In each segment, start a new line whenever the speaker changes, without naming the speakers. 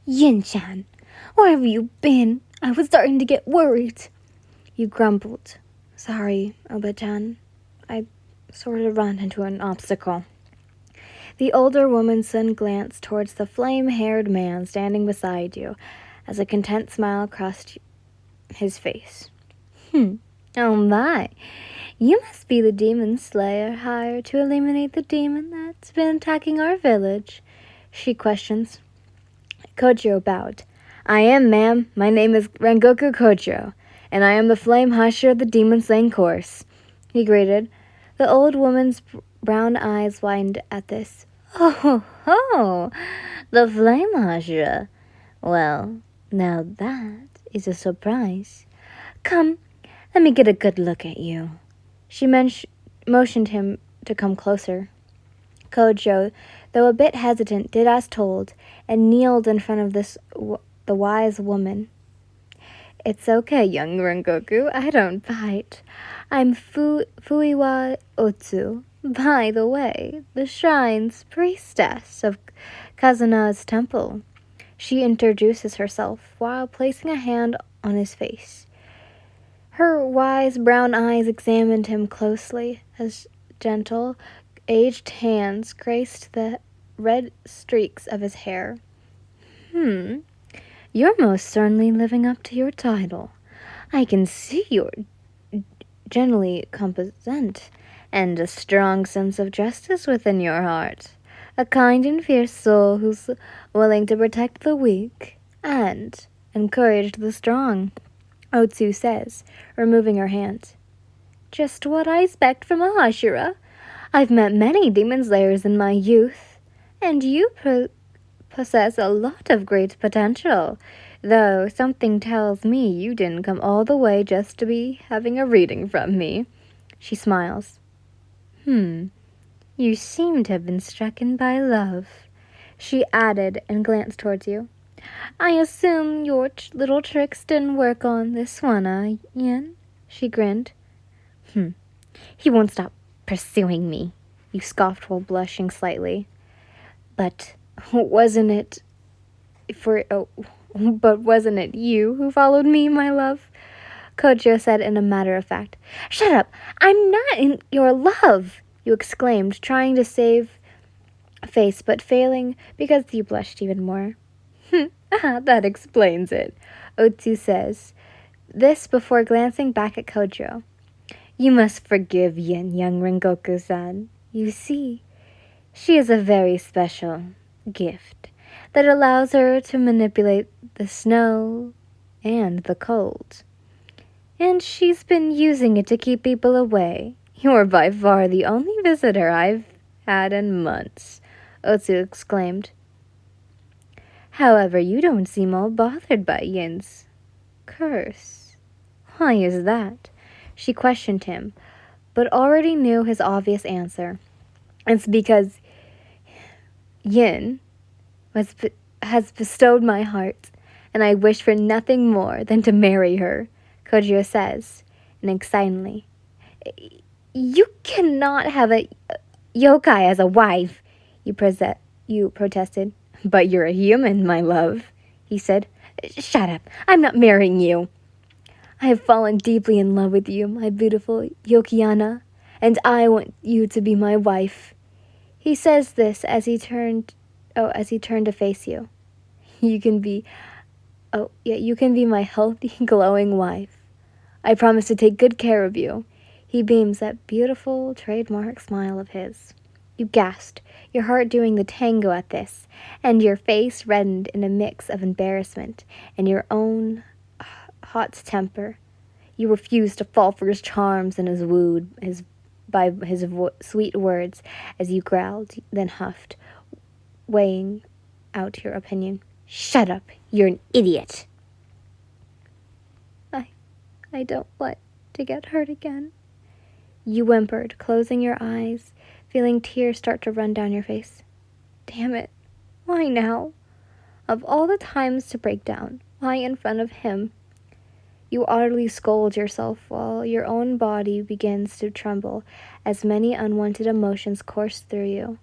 Yin-chan, where have you been? I was starting to get worried. You grumbled. Sorry, Oba-chan. I sort of ran into an obstacle. The older woman then glanced towards the flame-haired man standing beside you as a content smile crossed his face. Oh my. You must be the demon slayer hired to eliminate the demon that's been attacking our village, she questions. Kojo bowed. I am, ma'am. My name is Rengoku Kojo, and I am the flame husher of the demon slaying course, he greeted. The old woman's brown eyes widened at this. Oh ho, the flame husher. Well, now that is a surprise. Come, let me get a good look at you. She motioned him to come closer. Kojo, though a bit hesitant, did as told, and kneeled in front of the wise woman. It's okay, young Rengoku, I don't bite. I'm Fuiwa Otsu, by the way, the shrine's priestess of Kazuna's temple. She introduces herself while placing a hand on his face. Her wise brown eyes examined him closely as gentle, aged hands graced the red streaks of his hair. You're most certainly living up to your title. I can see you're generally competent and a strong sense of justice within your heart. A kind and fierce soul who's willing to protect the weak and encourage the strong, Otsu says, removing her hand. Just what I expect from a Hashira. I've met many demon slayers in my youth, and you possess a lot of great potential, though something tells me you didn't come all the way just to be having a reading from me. She smiles. You seem to have been stricken by love, she added and glanced towards you. I assume your little tricks didn't work on this one, Yin? She grinned. He won't stop pursuing me, you scoffed while blushing slightly. But wasn't it you who followed me, my love? Kojo said in a matter of fact. Shut up! I'm not in your love, you exclaimed, trying to save face but failing because you blushed even more. That explains it, Otsu says, this before glancing back at Kojo. You must forgive Yin, young Rengoku-san. You see, she is a very special gift that allows her to manipulate the snow and the cold. And she's been using it to keep people away. You're by far the only visitor I've had in months, Otsu exclaimed. However, you don't seem all bothered by Yin's curse. Why is that? She questioned him, but already knew his obvious answer. It's because Yin has bestowed my heart, and I wish for nothing more than to marry her, Kojo says, and excitedly. You cannot have a yokai as a wife, you protested. But you're a human, my love, he said. Shut up, I'm not marrying you. I have fallen deeply in love with you, my beautiful Yokiana, and I want you to be my wife. He says this as he turned to face you. You can be my healthy, glowing wife. I promise to take good care of you. He beams that beautiful trademark smile of his. You gasped, your heart doing the tango at this, and your face reddened in a mix of embarrassment and your own hot temper. You refused to fall for his charms and by his sweet words as you growled, then huffed, weighing out your opinion. Shut up, you're an idiot. I don't want to get hurt again, you whimpered, closing your eyes, feeling tears start to run down your face. Damn it, why now? Of all the times to break down, why in front of him? You utterly scold yourself while your own body begins to tremble as many unwanted emotions course through you.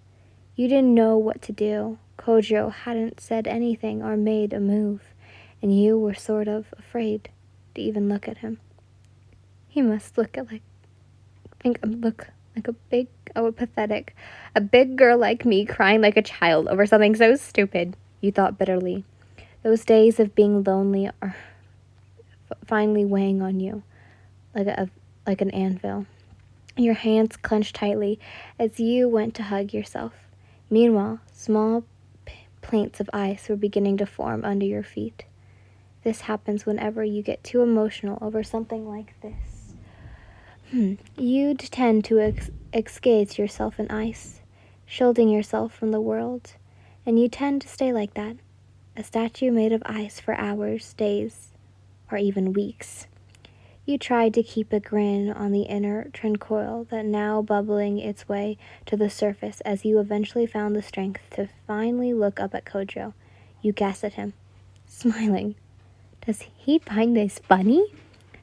You didn't know what to do. Kojo hadn't said anything or made a move, and you were sort of afraid to even look at him. He must look like a big, pathetic, a big girl like me crying like a child over something so stupid, you thought bitterly. Those days of being lonely are finally weighing on you like an anvil. Your hands clenched tightly as you went to hug yourself. Meanwhile, small plaints of ice were beginning to form under your feet. This happens whenever you get too emotional over something like this. You'd tend to excate yourself in ice, shielding yourself from the world, and you tend to stay like that, a statue made of ice for hours, days, or even weeks. You tried to keep a grin on the inner tranquil that now bubbling its way to the surface as you eventually found the strength to finally look up at Kojo. You gasped at him, smiling. Does he find this funny?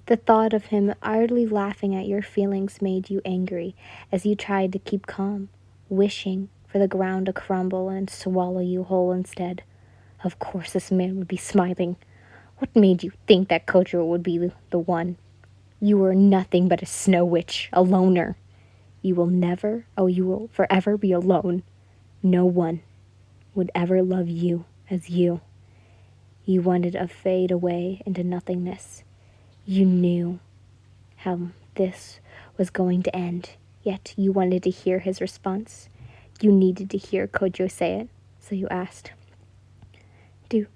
The thought of him idly laughing at your feelings made you angry as you tried to keep calm, wishing for the ground to crumble and swallow you whole instead. Of course this man would be smiling. What made you think that Kojo would be the one? You were nothing but a snow witch, a loner. You will forever be alone. No one would ever love you as you. You wanted to fade away into nothingness. You knew how this was going to end, yet you wanted to hear his response. You needed to hear Kojo say it, so you asked, "Do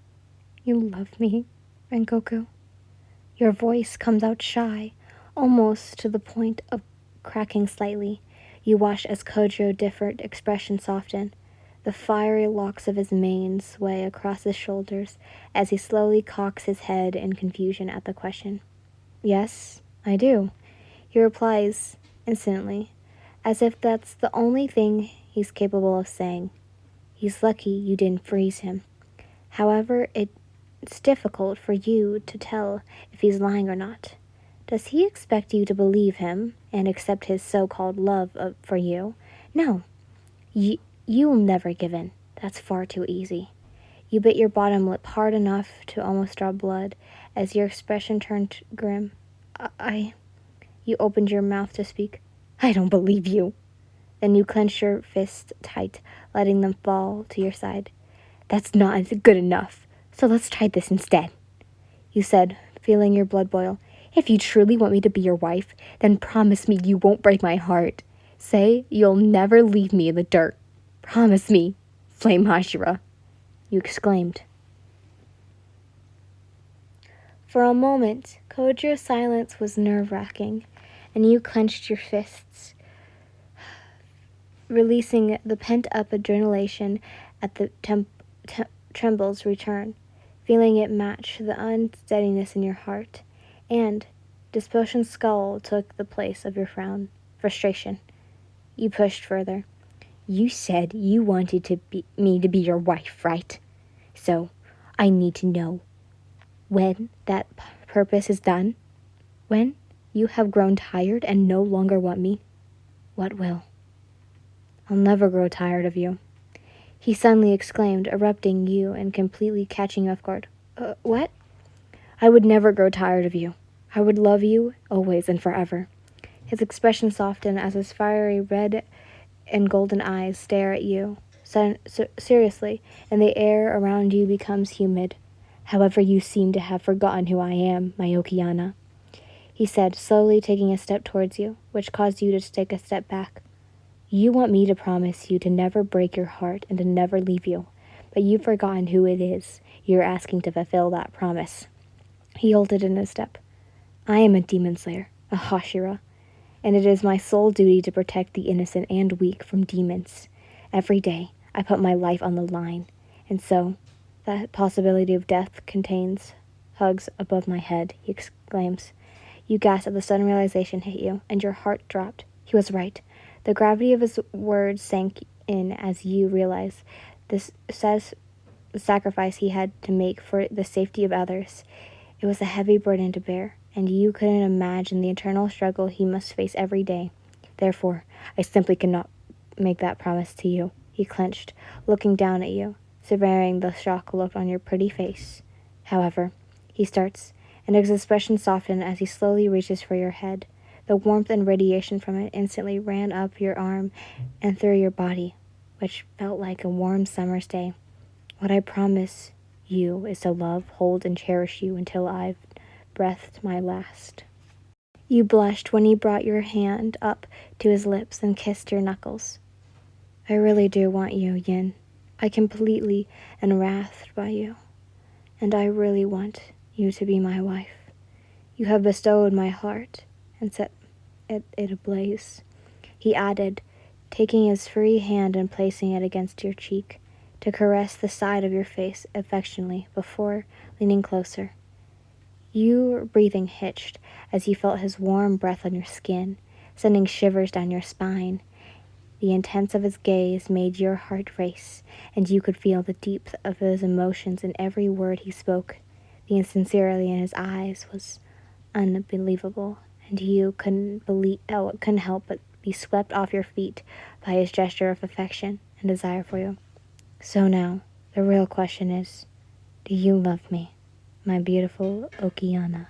you love me, Rengoku?" Your voice comes out shy, almost to the point of cracking slightly. You watch as Kojo's different expression soften. The fiery locks of his mane sway across his shoulders as he slowly cocks his head in confusion at the question. Yes, I do, he replies instantly, as if that's the only thing he's capable of saying. He's lucky you didn't freeze him. However, it's difficult for you to tell if he's lying or not. Does he expect you to believe him and accept his so-called love for you? No, you'll never give in. That's far too easy. You bit your bottom lip hard enough to almost draw blood as your expression turned grim. You opened your mouth to speak. I don't believe you. Then you clenched your fists tight, letting them fall to your side. That's not good enough, so let's try this instead, you said, feeling your blood boil. If you truly want me to be your wife, then promise me you won't break my heart. Say you'll never leave me in the dirt. Promise me, Flame Hashira, you exclaimed. For a moment, Kojo's silence was nerve-wracking, and you clenched your fists, releasing the pent-up adrenaline at the tremble's return, feeling it match the unsteadiness in your heart, and Despotion's skull took the place of your frustration. You pushed further. You said you wanted me to be your wife, right? So, I need to know when that purpose is done, when you have grown tired and no longer want me, what will? I'll never grow tired of you, he suddenly exclaimed, erupting you and completely catching you off guard. What? I would never grow tired of you. I would love you always and forever. His expression softened as his fiery red and golden eyes stare at you seriously, and the air around you becomes humid. However, you seem to have forgotten who I am, my Okiana, he said, slowly taking a step towards you, which caused you to take a step back. You want me to promise you to never break your heart and to never leave you, but you've forgotten who it is you're asking to fulfill that promise. He halted in a step. I am a demon slayer, a Hashira, and it is my sole duty to protect the innocent and weak from demons. Every day, I put my life on the line, and so, that possibility of death contains hugs above my head, he exclaims. You gasped as the sudden realization hit you, and your heart dropped. He was right. The gravity of his words sank in as you realized this sacrifice he had to make for the safety of others. It was a heavy burden to bear, and you couldn't imagine the eternal struggle he must face every day. Therefore, I simply cannot make that promise to you, he clenched, looking down at you. surveying the shocked look on your pretty face. However, he starts, and his expression softens as he slowly reaches for your head. The warmth and radiation from it instantly ran up your arm and through your body, which felt like a warm summer's day. What I promise you is to love, hold, and cherish you until I've breathed my last. You blushed when he brought your hand up to his lips and kissed your knuckles. I really do want you, Yin. I completely enwrathed by you, and I really want you to be my wife. You have bestowed my heart and set it ablaze, he added, taking his free hand and placing it against your cheek to caress the side of your face affectionately before leaning closer. Your breathing hitched as you felt his warm breath on your skin, sending shivers down your spine. The intense of his gaze made your heart race, and you could feel the depth of his emotions in every word he spoke. The insincerity in his eyes was unbelievable, and you couldn't help but be swept off your feet by his gesture of affection and desire for you. So now, the real question is, do you love me, my beautiful Okiana?